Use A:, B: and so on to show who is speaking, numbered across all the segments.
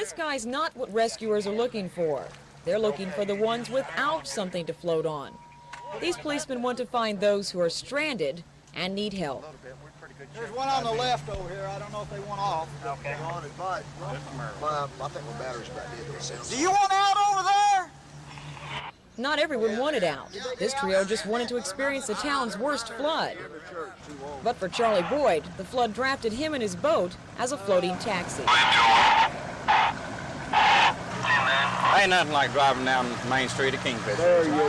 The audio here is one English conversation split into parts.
A: this guy's not what rescuers are looking for. They're looking for the ones without something to float on. These policemen want to find those who are stranded and need help.
B: There's one on the left over here. I don't know if they want off.
C: Okay. I think my battery's about dead.
B: Do you want out over there?
A: Not everyone wanted out. This trio just wanted to experience the town's worst flood. But for Charlie Boyd, the flood drafted him and his boat as a floating taxi.
D: Ain't nothing like driving down Main Street of Kingfisher.
C: There you go.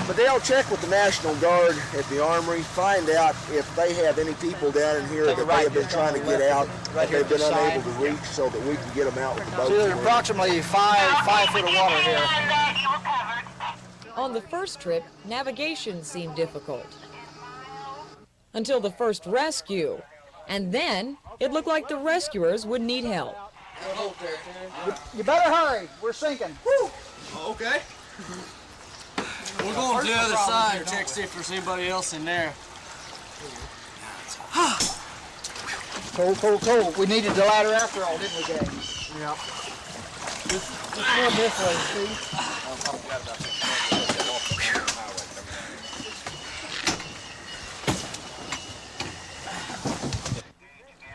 C: But they'll check with the National Guard at the Armory, find out if they have any people down in here that they have been trying to get out, that they've been unable to reach, so that we can get them out with the boat.
B: So there's approximately five foot of water here.
A: On the first trip, navigation seemed difficult. Until the first rescue. And then, it looked like the rescuers would need help.
B: You better hurry. We're sinking. Woo!
E: Okay. We're going to the other side, check see if there's anybody else in there.
B: Cold. We needed the ladder after all, didn't we, Gary?
C: Yeah.
B: Just going this way, see?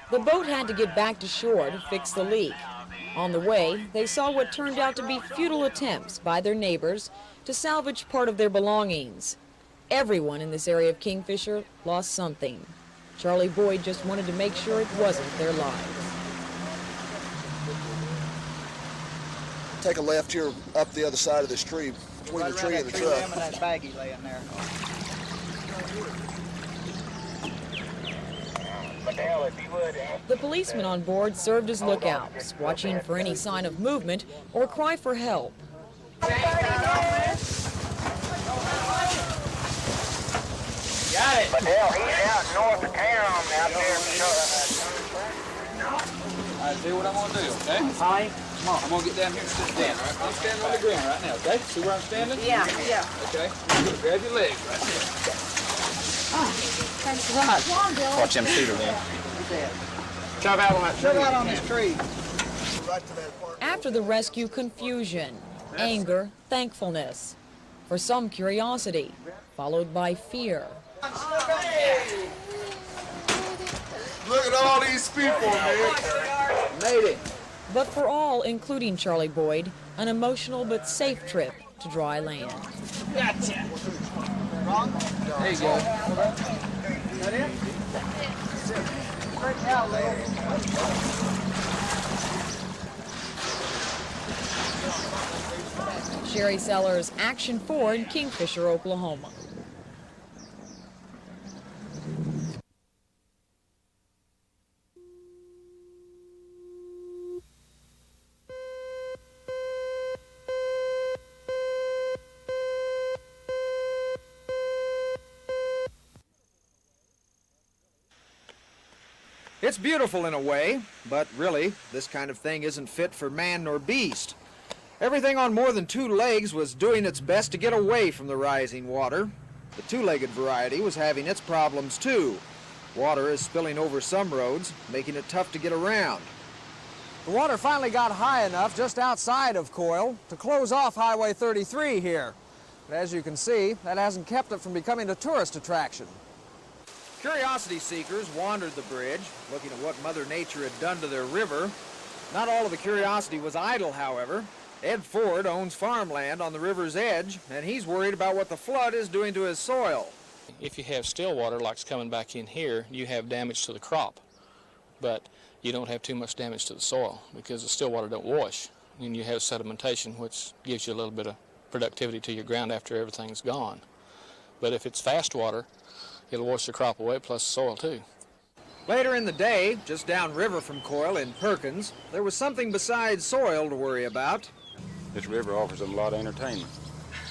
A: The boat had to get back to shore to fix the leak. On the way, they saw what turned out to be futile attempts by their neighbors to salvage part of their belongings. Everyone in this area of Kingfisher lost something. Charlie Boyd just wanted to make sure it wasn't their lives.
C: Take a left here up the other side of this tree, between the tree and the truck.
B: And that baggie laying there.
A: The policemen on board served as lookouts, watching for any sign of movement or cry for help.
E: Got it.
F: Adele, he's out north of town out there.
E: All right, see what I'm going to do, okay?
B: Hi.
E: Come on. I'm going to get down here and sit down, all right? I'm standing on the ground right now, okay? See where I'm standing?
G: Yeah.
E: Okay. Grab your legs right there.
G: Thanks a lot.
D: Watch them shoot her then.
E: Shove out on that tree.
B: Shove out on this tree.
A: After the rescue, confusion, anger, thankfulness. For some, curiosity, followed by fear.
C: Look at all these people, man.
E: Made it.
A: But for all, including Charlie Boyd, an emotional but safe trip to dry land.
E: Gotcha. There you go.
B: That it? Straighten out, Leo.
A: Sherry Sellers, Action 4 in Kingfisher, Oklahoma.
H: It's beautiful in a way, but really, this kind of thing isn't fit for man nor beast. Everything on more than two legs was doing its best to get away from the rising water. The two-legged variety was having its problems too. Water is spilling over some roads, making it tough to get around.
I: The water finally got high enough just outside of Coyle to close off Highway 33 here. But as you can see, that hasn't kept it from becoming a tourist attraction.
H: Curiosity seekers wandered the bridge, looking at what Mother Nature had done to their river. Not all of the curiosity was idle, however. Ed Ford owns farmland on the river's edge, and he's worried about what the flood is doing to his soil.
J: If you have still water like's coming back in here, you have damage to the crop. But you don't have too much damage to the soil because the still water don't wash. And you have sedimentation, which gives you a little bit of productivity to your ground after everything's gone. But if it's fast water, it'll wash the crop away, plus the soil too.
H: Later in the day, just downriver from Coyle in Perkins, there was something besides soil to worry about.
D: This river offers them a lot of entertainment.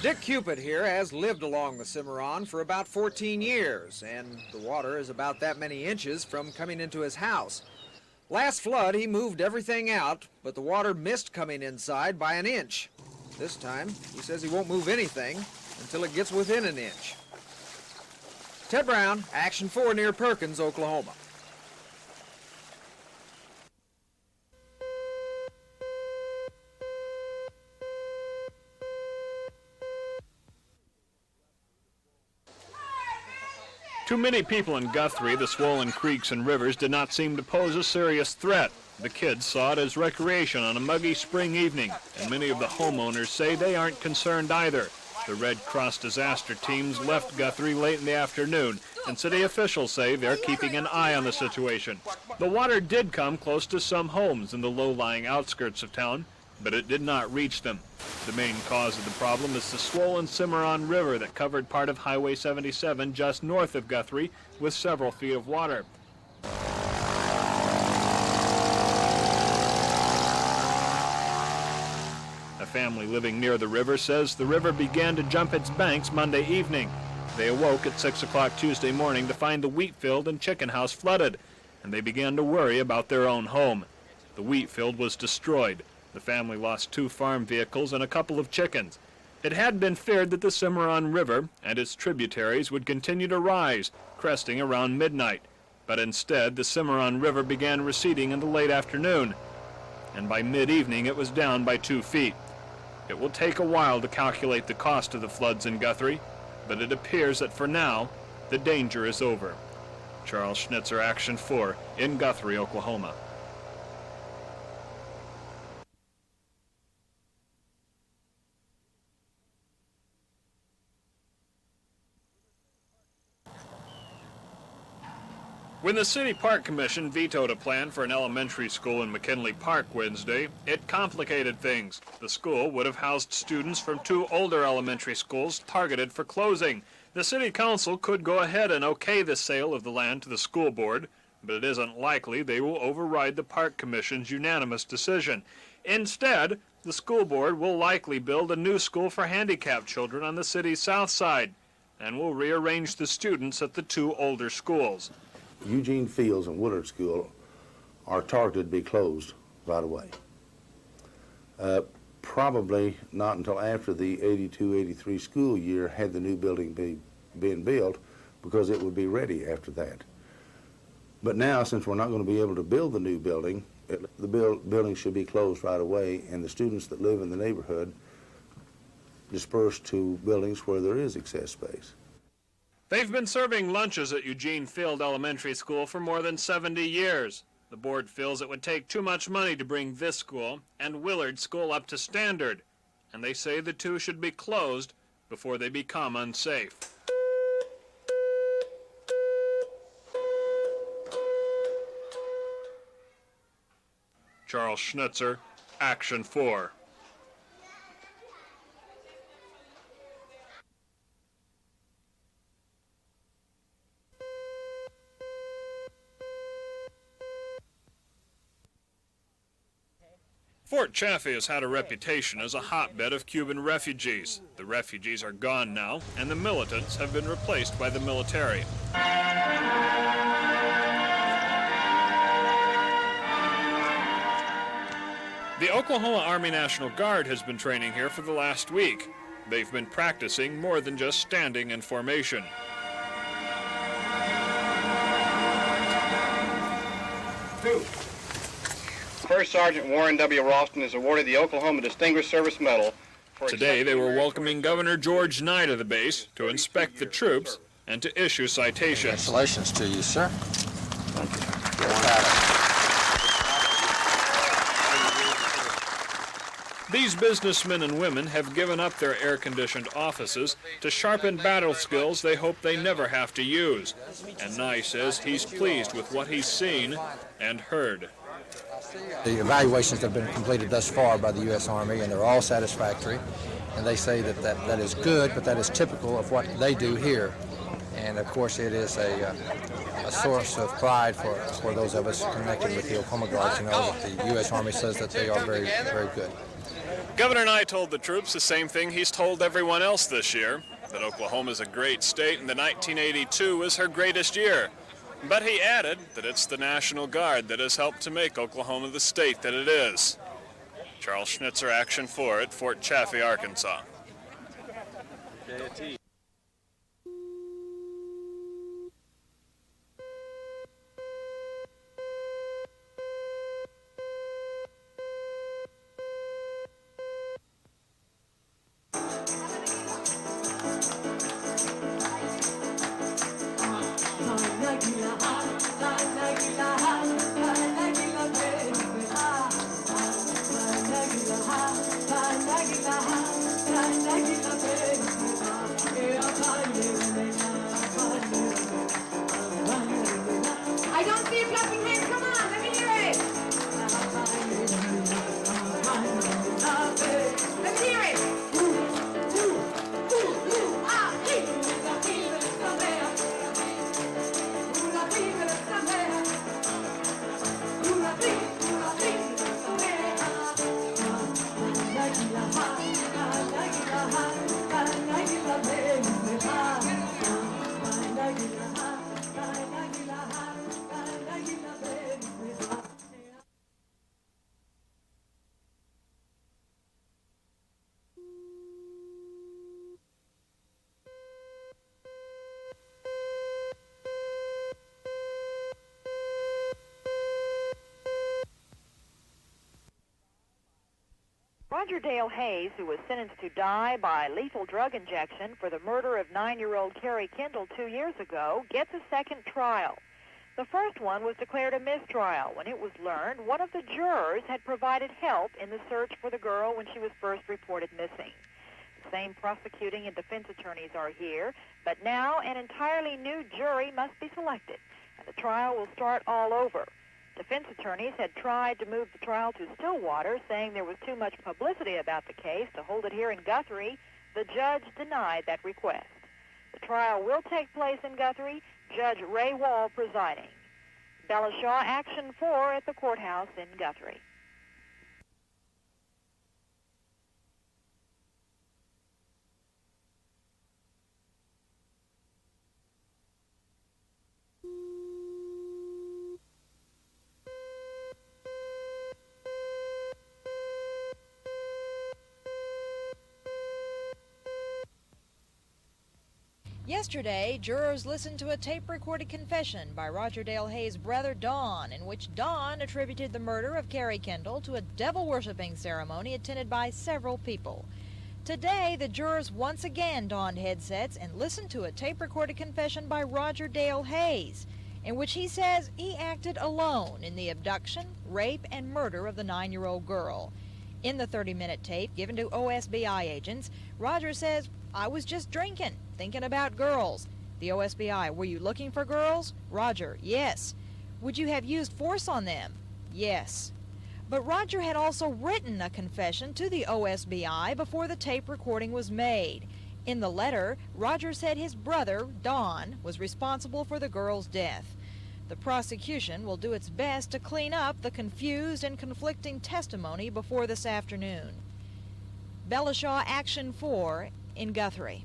H: Dick Cupid here has lived along the Cimarron for about 14 years, and the water is about that many inches from coming into his house. Last flood, he moved everything out, but the water missed coming inside by an inch. This time, he says he won't move anything until it gets within an inch. Ted Brown, Action 4 near Perkins, Oklahoma.
G: To many people in Guthrie, the swollen creeks and rivers did not seem to pose a serious threat. The kids saw it as recreation on a muggy spring evening, and many of the homeowners say they aren't concerned either. The Red Cross disaster teams left Guthrie late in the afternoon, and city officials say they're keeping an eye on the situation. The water did come close to some homes in the low-lying outskirts of town, but it did not reach them. The main cause of the problem is the swollen Cimarron River that covered part of Highway 77 just north of Guthrie with several feet of water. A family living near the river says the river began to jump its banks Monday evening. They awoke at 6 o'clock Tuesday morning to find the wheat field and chicken house flooded, and they began to worry about their own home. The wheat field was destroyed. The family lost 2 farm vehicles and a couple of chickens. It had been feared that the Cimarron River and its tributaries would continue to rise, cresting around midnight. But instead, the Cimarron River began receding in the late afternoon, and by mid-evening it was down by 2 feet. It will take a while to calculate the cost of the floods in Guthrie, but it appears that for now, the danger is over. Charles Schnitzer, Action 4, in Guthrie, Oklahoma. When the City Park Commission vetoed a plan for an elementary school in McKinley Park Wednesday, it complicated things. The school would have housed students from 2 older elementary schools targeted for closing. The City Council could go ahead and okay the sale of the land to the school board, but it isn't likely they will override the Park Commission's unanimous decision. Instead, the school board will likely build a new school for handicapped children on the city's south side, and will rearrange the students at the 2 older schools.
K: Eugene Fields and Woodard School are targeted to be closed right away. Probably not until after the 82-83 school year had the new building been built, because it would be ready after that. But now, since we're not going to be able to build the new building, the building should be closed right away, and the students that live in the neighborhood dispersed to buildings where there is excess space.
G: They've been serving lunches at Eugene Field Elementary School for more than 70 years. The board feels it would take too much money to bring this school and Willard School up to standard, and they say the 2 should be closed before they become unsafe. Charles Schnitzer, Action 4. Fort Chaffee has had a reputation as a hotbed of Cuban refugees. The refugees are gone now, and the militants have been replaced by the military. The Oklahoma Army National Guard has been training here for the last week. They've been practicing more than just standing in formation.
D: First Sergeant Warren W. Ralston is awarded the Oklahoma Distinguished Service Medal.
G: Today they were welcoming Governor George Knight of the base to inspect the troops and to issue citations.
E: Congratulations to you, sir. Thank you.
G: These businessmen and women have given up their air-conditioned offices to sharpen battle skills they hope they never have to use. And Knight says he's pleased with what he's seen and heard.
L: The evaluations have been completed thus far by the U.S. Army, and they're all satisfactory. And they say that is good, but that is typical of what they do here. And of course, it is a source of pride for those of us connected with the Oklahoma Guard to know that the U.S. Army says that they are very, very good.
G: Governor Knight told the troops the same thing he's told everyone else this year, that Oklahoma is a great state and that 1982 was her greatest year. But he added that it's the National Guard that has helped to make Oklahoma the state that it is. Charles Schnitzer, Action 4 at Fort Chaffee, Arkansas.
M: Roger Dale Hayes, who was sentenced to die by lethal drug injection for the murder of 9-year-old Carrie Kendall 2 years ago, gets a second trial. The first one was declared a mistrial when it was learned one of the jurors had provided help in the search for the girl when she was first reported missing. The same prosecuting and defense attorneys are here, but now an entirely new jury must be selected, and the trial will start all over. Defense attorneys had tried to move the trial to Stillwater, saying there was too much publicity about the case to hold it here in Guthrie. The judge denied that request. The trial will take place in Guthrie, Judge Ray Wall presiding. Bellishaw, Action 4 at the courthouse in Guthrie.
N: Yesterday, jurors listened to a tape-recorded confession by Roger Dale Hayes' brother Don, in which Don attributed the murder of Carrie Kendall to a devil-worshipping ceremony attended by several people. Today, the jurors once again donned headsets and listened to a tape-recorded confession by Roger Dale Hayes, in which he says he acted alone in the abduction, rape, and murder of the 9-year-old girl. In the 30-minute tape given to OSBI agents, Roger says, "I was just drinking, thinking about girls." The OSBI, "Were you looking for girls?" Roger, "Yes." "Would you have used force on them?" "Yes." But Roger had also written a confession to the OSBI before the tape recording was made. In the letter, Roger said his brother, Don, was responsible for the girl's death. The prosecution will do its best to clean up the confused and conflicting testimony before this afternoon. Bellishaw, Action 4 in Guthrie.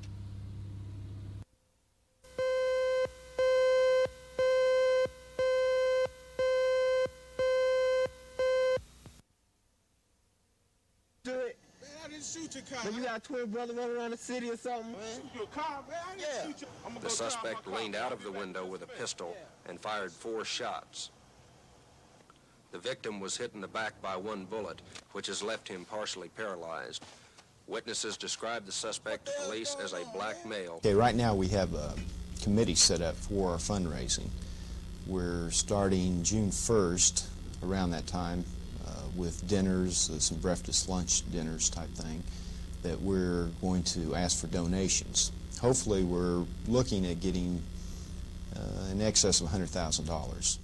O: Do it. Man, I didn't shoot your car. Man, you got a twin brother running around the city or something, man? Shoot your car, man. I didn't shoot your...
P: The suspect leaned out of the window with a pistol and fired 4 shots. The victim was hit in the back by 1 bullet, which has left him partially paralyzed. Witnesses described the suspect to police as a black male.
Q: Okay, right now we have a committee set up for our fundraising. We're starting June 1st, around that time, with dinners, some breakfast lunch dinners type thing, that we're going to ask for donations. Hopefully we're looking at getting in excess of $100,000.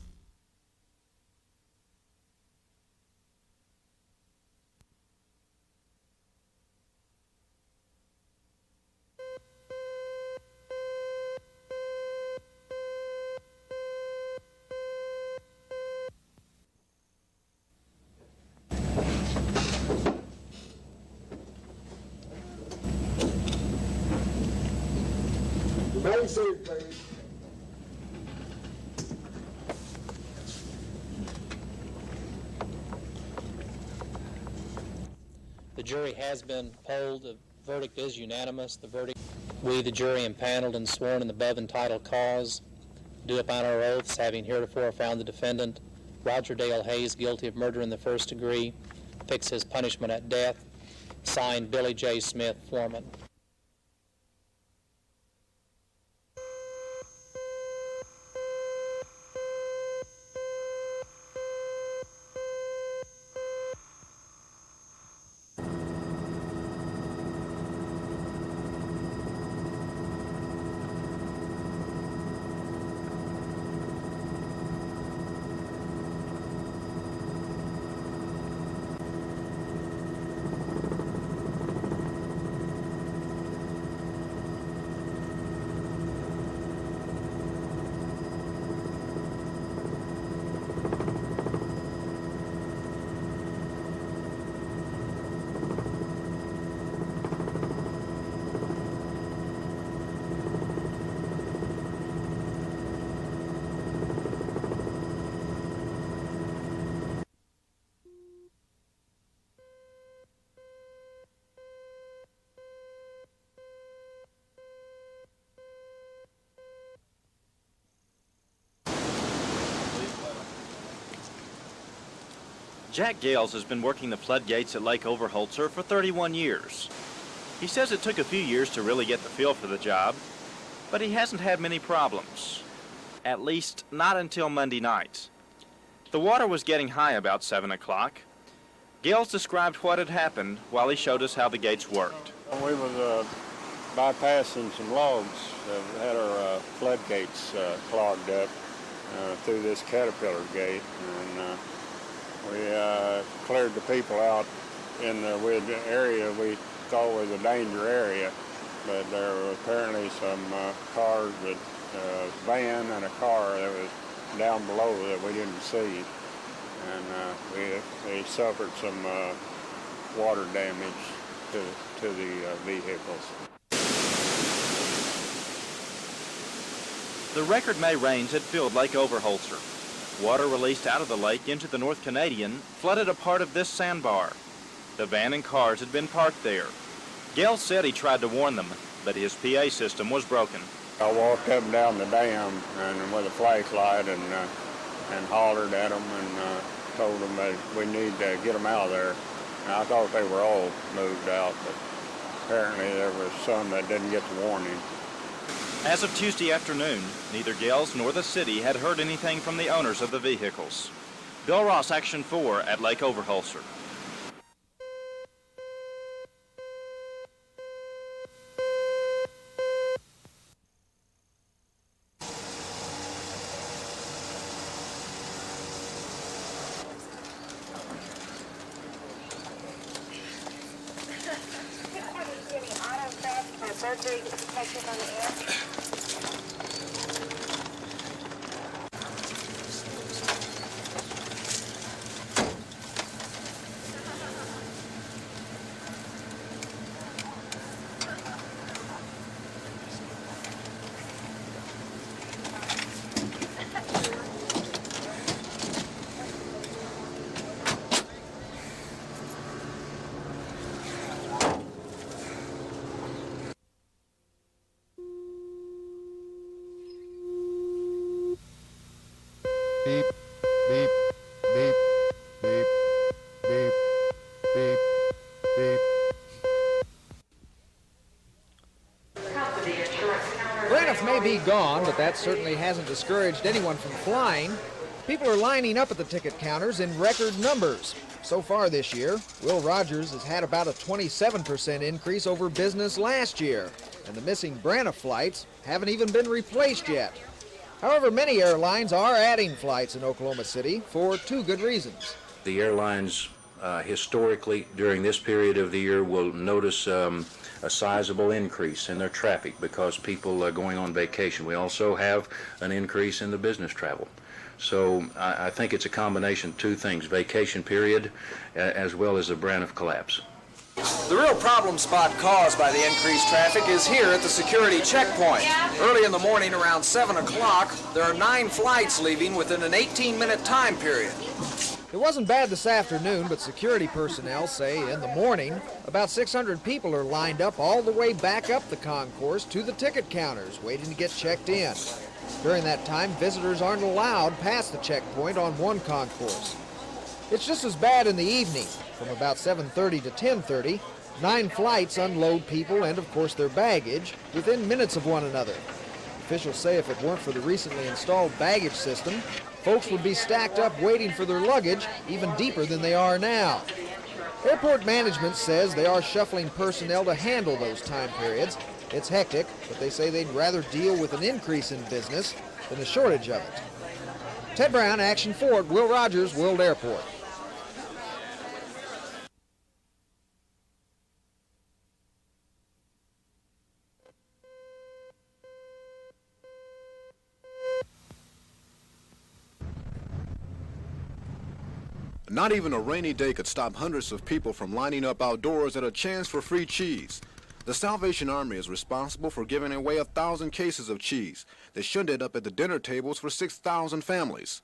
J: The jury has been polled. The verdict is unanimous. We, the jury, impaneled and sworn in the above entitled cause, do upon our oaths, having heretofore found the defendant, Roger Dale Hayes, guilty of murder in the first degree, fix his punishment at death. Signed, Billy J. Smith, foreman.
R: Jack Gales has been working the floodgates at Lake Overholser for 31 years. He says it took a few years to really get the feel for the job, but he hasn't had many problems. At least not until Monday night. The water was getting high about 7 o'clock. Gales described what had happened while he showed us how the gates worked.
S: We was bypassing some logs that had our floodgates clogged up through this Caterpillar gate, and we cleared the people out in the area we thought was a danger area, but there were apparently some cars, a van and a car that was down below that we didn't see, and we suffered some water damage to the vehicles.
R: The record May rains had filled Lake Overholser. Water released out of the lake into the North Canadian flooded a part of this sandbar. The van and cars had been parked there. Gales said he tried to warn them, but his PA system was broken.
S: I walked up and down the dam and with a flashlight and hollered at them and told them that we need to get them out of there. And I thought they were all moved out, but apparently there was some that didn't get the warning.
R: As of Tuesday afternoon, neither Gales nor the city had heard anything from the owners of the vehicles. Bill Ross, Action 4 at Lake Overholser.
T: Beep, beep, beep, beep, beep, beep, beep.
I: Braniff may be gone, but that certainly hasn't discouraged anyone from flying. People are lining up at the ticket counters in record numbers. So far this year, Will Rogers has had about a 27% increase over business last year, and the missing Braniff flights haven't even been replaced yet. However, many airlines are adding flights in Oklahoma City for two good reasons.
U: The airlines historically during this period of the year will notice a sizable increase in their traffic because people are going on vacation. We also have an increase in the business travel. So I think it's a combination of two things, vacation period as well as the Braniff collapse.
I: The real problem spot caused by the increased traffic is here at the security checkpoint. Early in the morning around 7 o'clock, there are 9 flights leaving within an 18-minute time period. It wasn't bad this afternoon, but security personnel say in the morning, about 600 people are lined up all the way back up the concourse to the ticket counters, waiting to get checked in. During that time, visitors aren't allowed past the checkpoint on one concourse. It's just as bad in the evening. From about 7:30 to 10:30, 9 flights unload people and, of course, their baggage within minutes of one another. Officials say if it weren't for the recently installed baggage system, folks would be stacked up waiting for their luggage even deeper than they are now. Airport management says they are shuffling personnel to handle those time periods. It's hectic, but they say they'd rather deal with an increase in business than a shortage of it. Ted Brown, Action 4 at Will Rogers World Airport.
V: Not even a rainy day could stop hundreds of people from lining up outdoors at a chance for free cheese. The Salvation Army is responsible for giving away 1,000 cases of cheese that should end up at the dinner tables for 6,000 families.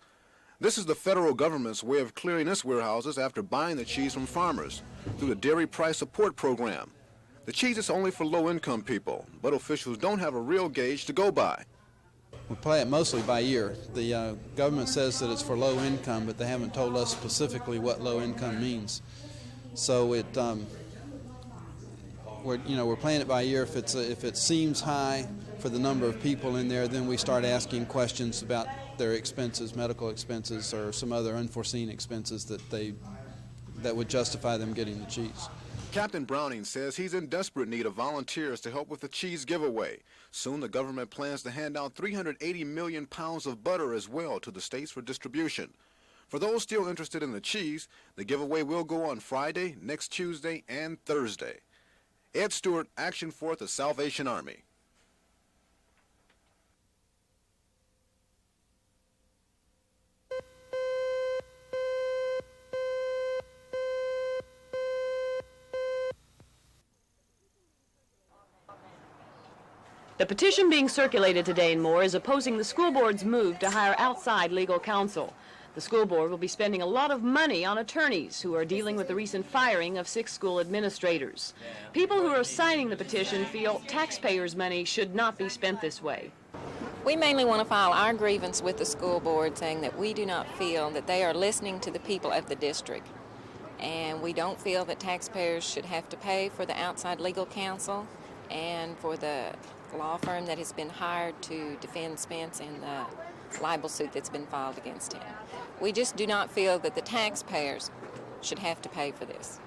V: This is the federal government's way of clearing its warehouses after buying the cheese from farmers through the Dairy Price Support Program. The cheese is only for low-income people, but officials don't have a real gauge to go by.
C: We play it mostly by ear. The government says that it's for low income, but they haven't told us specifically what low income means. So we're playing it by ear. If it seems high for the number of people in there, then we start asking questions about their expenses, medical expenses, or some other unforeseen expenses that would justify them getting the cheese.
V: Captain Browning says he's in desperate need of volunteers to help with the cheese giveaway. Soon the government plans to hand out 380 million pounds of butter as well to the states for distribution. For those still interested in the cheese, the giveaway will go on Friday, next Tuesday, and Thursday. Ed Stewart, Action 4th, the Salvation Army.
F: The petition being circulated today in Moore is opposing the school board's move to hire outside legal counsel. The school board will be spending a lot of money on attorneys who are dealing with the recent firing of 6 school administrators. People who are signing the petition feel taxpayers' money should not be spent this way.
W: We mainly want to file our grievance with the school board, saying that we do not feel that they are listening to the people of the district. And we don't feel that taxpayers should have to pay for the outside legal counsel and for the law firm that has been hired to defend Spence in the libel suit that's been filed against him. We just do not feel that the taxpayers should have to pay for this.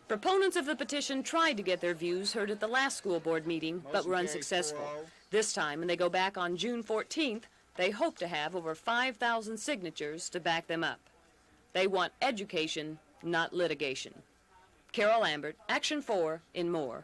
F: Proponents of the petition tried to get their views heard at the last school board meeting, but were unsuccessful. This time, when they go back on June 14th, they hope to have over 5,000 signatures to back them up. They want education, not litigation. Carol Lambert, Action 4 in Moore.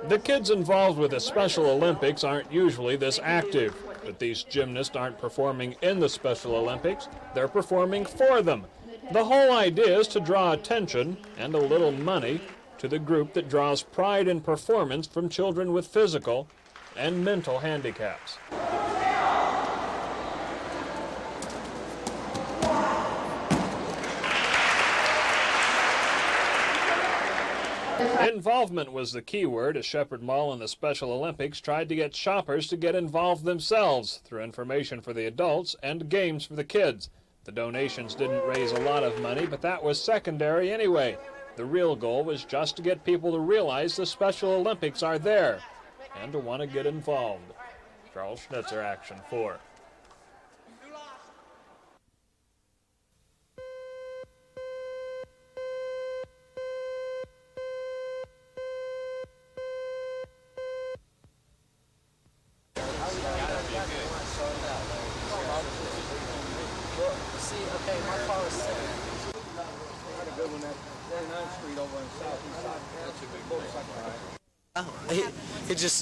G: The kids involved with the Special Olympics aren't usually this active, but these gymnasts aren't performing in the Special Olympics, they're performing for them. The whole idea is to draw attention and a little money to the group that draws pride in performance from children with physical and mental handicaps. Involvement was the key word as Shepherd Mall and the Special Olympics tried to get shoppers to get involved themselves through information for the adults and games for the kids. The donations didn't raise a lot of money, but that was secondary anyway. The real goal was just to get people to realize the Special Olympics are there and to want to get involved. Charles Schnitzer, Action 4.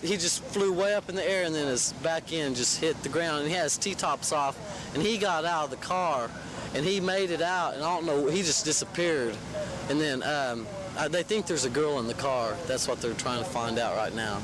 X: He just flew way up in the air, and then his back end just hit the ground, and he had his T-tops off, and he got out of the car, and he made it out, and I don't know, he just disappeared. And then they think there's a girl in the car. That's what they're trying to find out right now.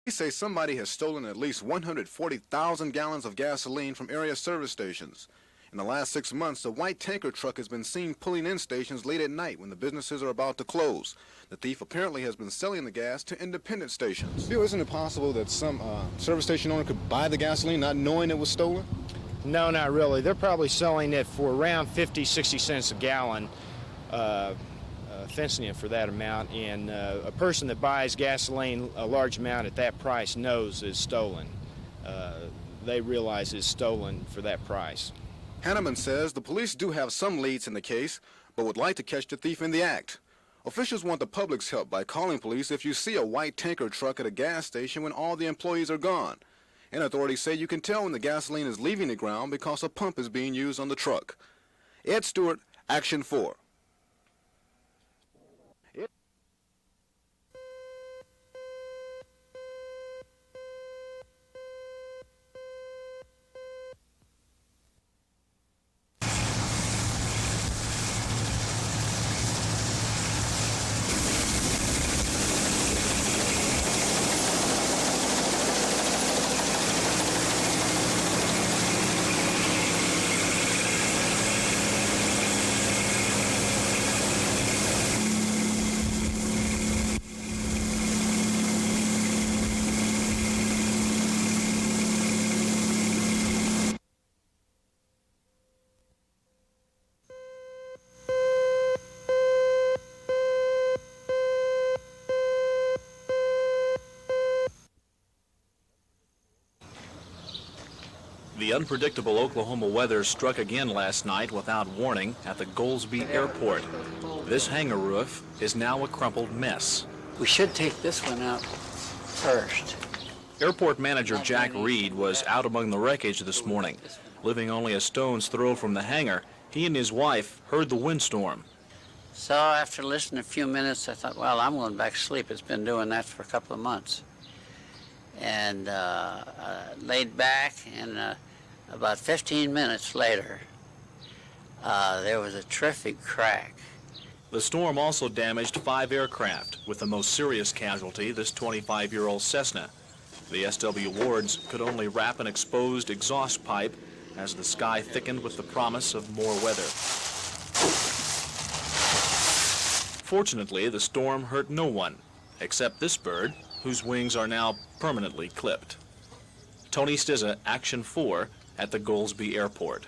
V: They say somebody has stolen at least 140,000 gallons of gasoline from area service stations. In the last 6 months, the white tanker truck has been seen pulling in stations late at night when the businesses are about to close. The thief apparently has been selling the gas to independent stations. Bill, isn't it possible that some service station owner could buy the gasoline not knowing it was stolen?
A: No, not really. They're probably selling it for around 50, 60 cents a gallon, fencing it for that amount. And a person that buys gasoline a large amount at that price knows it's stolen. They realize it's stolen for that price.
V: Hanneman says the police do have some leads in the case, but would like to catch the thief in the act. Officials want the public's help by calling police if you see a white tanker truck at a gas station when all the employees are gone. And authorities say you can tell when the gasoline is leaving the ground because a pump is being used on the truck. Ed Stewart, Action 4.
G: The unpredictable Oklahoma weather struck again last night without warning at the Goldsby Airport. This hangar roof is now a crumpled mess.
B: We should take this one out first.
G: Airport manager Jack Reed was out among the wreckage this morning. Living only a stone's throw from the hangar, he and his wife heard the windstorm.
B: So after listening a few minutes, I thought, well, I'm going back to sleep. It's been doing that for a couple of months. And laid back, and about 15 minutes later, there was a terrific crack.
G: The storm also damaged 5 aircraft, with the most serious casualty this 25-year-old Cessna. The SW wards could only wrap an exposed exhaust pipe as the sky thickened with the promise of more weather. Fortunately, the storm hurt no one, except this bird, whose wings are now permanently clipped. Tony Stizza, Action 4, at the Goldsby Airport.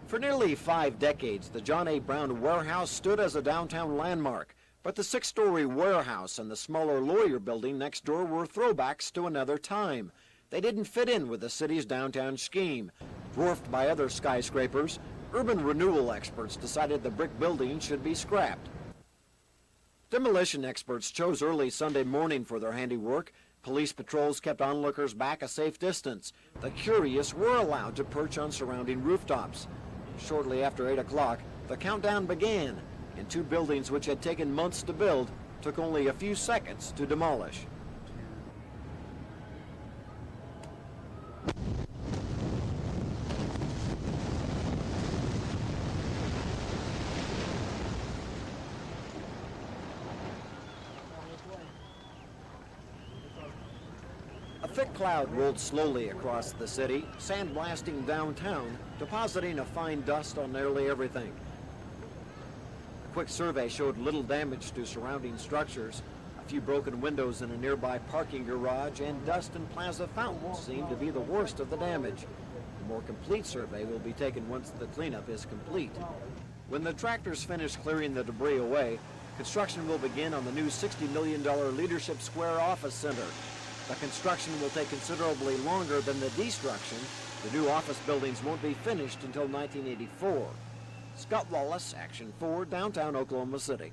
H: For nearly 5 decades, the John A. Brown warehouse stood as a downtown landmark, but the 6-story warehouse and the smaller Lawyer building next door were throwbacks to another time. They didn't fit in with the city's downtown scheme. Dwarfed by other skyscrapers, urban renewal experts decided the brick building should be scrapped. Demolition experts chose early Sunday morning for their handiwork. Police patrols kept onlookers back a safe distance. The curious were allowed to perch on surrounding rooftops. Shortly after 8 o'clock, the countdown began, and 2 buildings which had taken months to build took only a few seconds to demolish. A thick cloud rolled slowly across the city, sandblasting downtown, depositing a fine dust on nearly everything. A quick survey showed little damage to surrounding structures. A A few broken windows in a nearby parking garage and dust in Plaza fountains seem to be the worst of the damage. A more complete survey will be taken once the cleanup is complete. When the tractors finish clearing the debris away, construction will begin on the new $60 million Leadership Square Office Center. The construction will take considerably longer than the destruction. The new office buildings won't be finished until 1984. Scott Wallace, Action 4, downtown Oklahoma City.